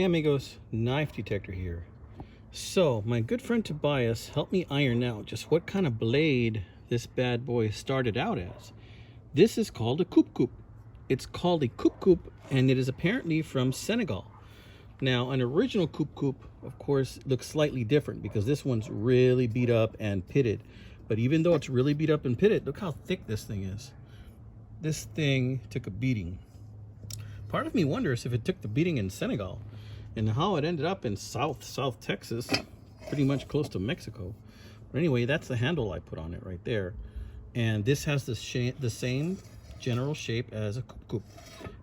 Hey amigos, knife detector here. So my good friend Tobias helped me iron out just what kind of blade this bad boy started out as. This is called a coupoop. It's called a coupoop and it is apparently from Senegal. Now an original coupoop of course looks slightly different because this one's really beat up and pitted. But even though it's really beat up and pitted, look how thick this thing is. This thing took a beating. Part of me wonders if it took the beating in Senegal and how it ended up in South Texas, pretty much close to Mexico. But anyway, that's the handle I put on it right there. And this has the same general shape as a coupoop.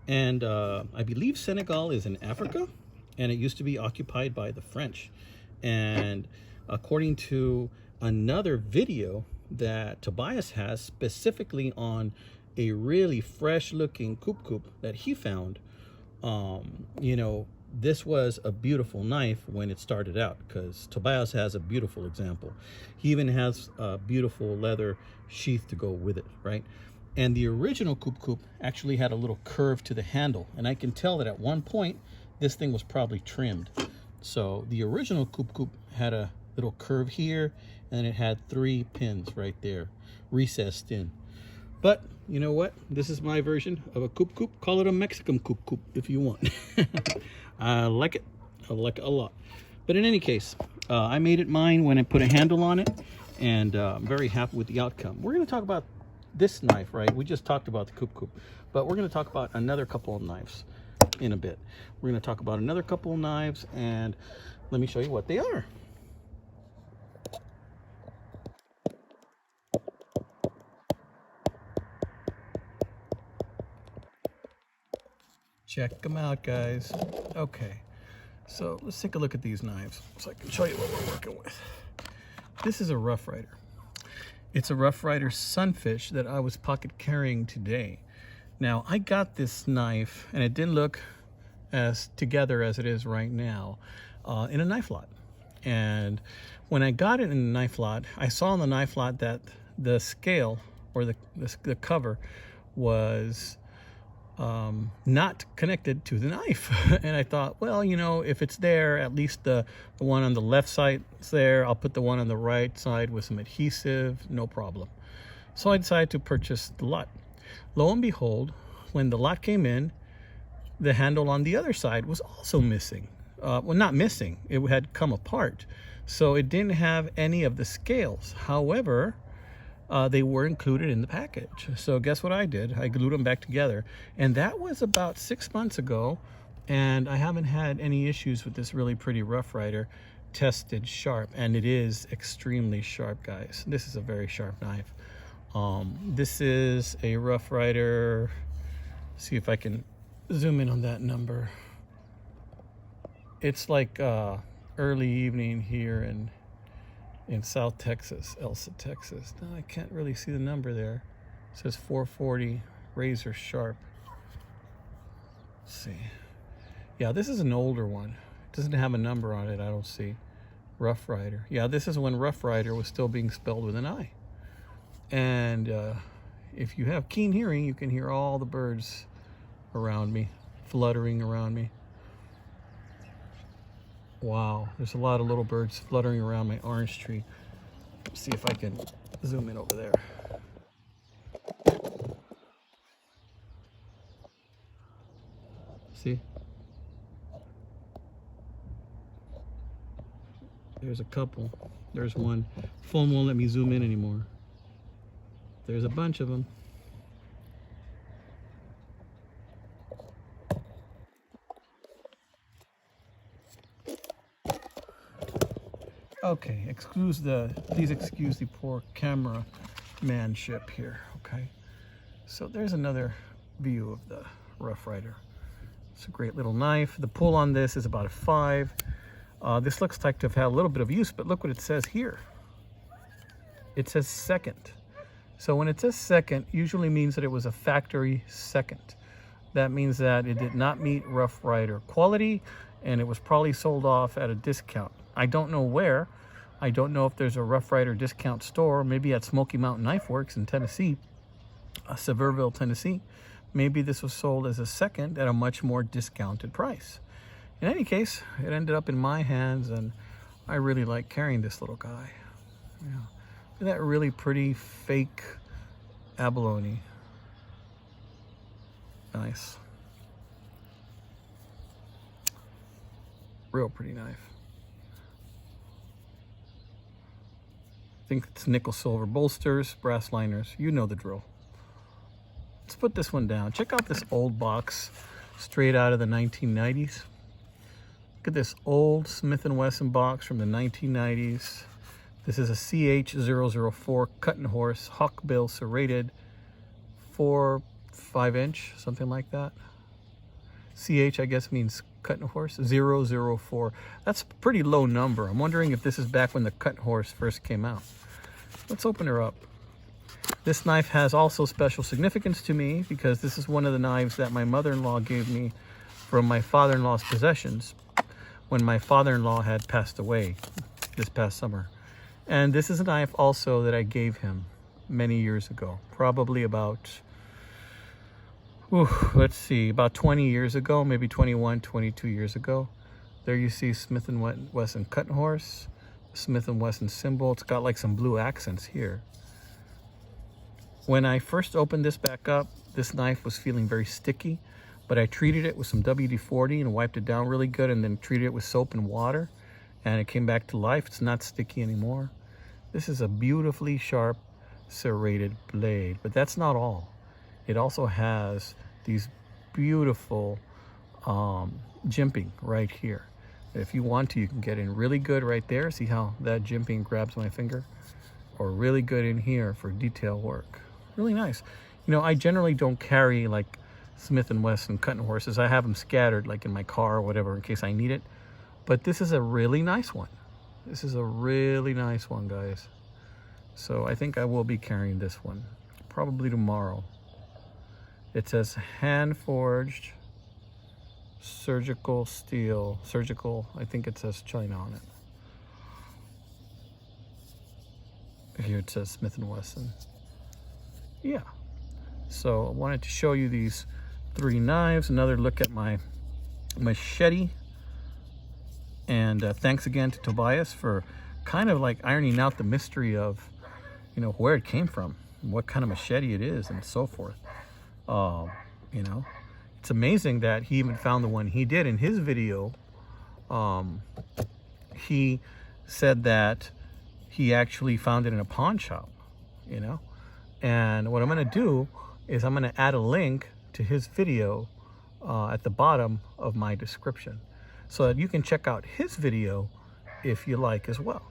And I believe Senegal is in Africa, and it used to be occupied by the French. And according to another video that Tobias has specifically on a really fresh looking coupoop that he found, you know, this was a beautiful knife when it started out, because Tobias has a beautiful example. He even has a beautiful leather sheath to go with it, right? And the original coupoop actually had a little curve to the handle, and I can tell that at one point this thing was probably trimmed. So the original coupoop had a little curve here, and it had 3 pins right there recessed in. But you know what? This is my version of a coupoop. Call it a Mexican coupoop if you want. I like it. I like it a lot. But in any case, I made it mine when I put a handle on it, and I'm very happy with the outcome. We're going to talk about this knife, right? We just talked about the coupoop, but we're going to talk about another couple of knives in a bit. We're going to talk about another couple of knives, and let me show you what they are. Check them out, guys. Okay, so let's take a look at these knives so I can show you what we're working with. This is a Rough Rider. It's a Rough Rider Sunfish that I was pocket carrying today. Now, I got this knife, and it didn't look as together as it is right now, in a knife lot. And when I got it in the knife lot, I saw in the knife lot that the scale, or the cover, was not connected to the knife. And I thought, well, you know, if it's there, at least the one on the left side is there. I'll put the one on the right side with some adhesive, no problem. So I decided to purchase the lot. Lo and behold, when the lot came in, the handle on the other side was also missing. Well, not missing, it had come apart. So it didn't have any of the scales. However, they were included in the package. So guess what I did? I glued them back together. And that was about 6 months ago. And I haven't had any issues with this really pretty Rough Rider tested sharp. And it is extremely sharp, guys. This is a very sharp knife. This is a Rough Rider. See if I can zoom in on that number. It's like early evening here in South Texas, Elsa, Texas. No, I can't really see the number there. It says 440 razor sharp. Let's see. Yeah, this is an older one. It doesn't have a number on it, I don't see. Rough Rider. Yeah, this is when Rough Rider was still being spelled with an I. And if you have keen hearing, you can hear all the birds around me, fluttering around me. Wow, there's a lot of little birds fluttering around my orange tree. Let's see if I can zoom in over there. See? There's a couple. There's one. Phone won't let me zoom in anymore. There's a bunch of them. Okay, please excuse the poor camera manship here, okay? So there's another view of the Rough Rider. It's a great little knife. The pull on this is about a 5. This looks like to have had a little bit of use, but look what it says here. It says second. So when it says second, usually means that it was a factory second. That means that it did not meet Rough Rider quality, and it was probably sold off at a discount. I don't know where. I don't know if there's a Rough Rider discount store, maybe at Smoky Mountain Knife Works in Tennessee, Sevierville, Tennessee. Maybe this was sold as a second at a much more discounted price. In any case, it ended up in my hands, and I really like carrying this little guy. Yeah. Look at that really pretty fake abalone. Nice. Real pretty knife. I think it's nickel silver bolsters, brass liners. You know the drill. Let's put this one down. Check out this old box straight out of the 1990s. Look at this old Smith & Wesson box from the 1990s. This is a CH004 Cutting Horse Hawkbill serrated 4-5 inch, something like that. CH, I guess, means Cutting Horse. 004. That's a pretty low number. I'm wondering if this is back when the Cutting Horse first came out. Let's open her up. This knife has also special significance to me because this is one of the knives that my mother-in-law gave me from my father-in-law's possessions when my father-in-law had passed away this past summer. And this is a knife also that I gave him many years ago, probably about, let's see, about 20 years ago, maybe 21, 22 years ago. There you see Smith & Wesson Cutting Horse, Smith & Wesson symbol. It's got like some blue accents here. When I first opened this back up, this knife was feeling very sticky, but I treated it with some WD-40 and wiped it down really good, and then treated it with soap and water, and it came back to life. It's not sticky anymore. This is a beautifully sharp serrated blade, but that's not all. It also has these beautiful jimping right here. If you want to, you can get in really good right there. See how that jimping grabs my finger? Or really good in here for detail work. Really nice. You know, I generally don't carry like Smith & Wesson Cutting Horses. I have them scattered like in my car or whatever in case I need it. But this is a really nice one. This is a really nice one, guys. So I think I will be carrying this one probably tomorrow. It says hand-forged surgical steel. Surgical, I think it says China on it. Here it says Smith & Wesson. Yeah. So I wanted to show you these 3 knives. Another look at my machete. And thanks again to Tobias for kind of like ironing out the mystery of, you know, where it came from, what kind of machete it is, and so forth. You know, it's amazing that he even found the one he did in his video. He said that he actually found it in a pawn shop, you know. And what I'm going to do is I'm going to add a link to his video at the bottom of my description so that you can check out his video if you like as well.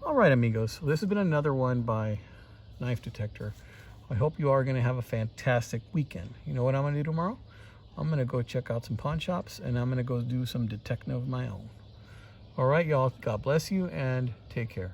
All right, amigos, so this has been another one by Knife Detector. I hope you are going to have a fantastic weekend. You know what I'm going to do tomorrow? I'm going to go check out some pawn shops, and I'm going to go do some detecting of my own. All right, y'all, God bless you, and take care.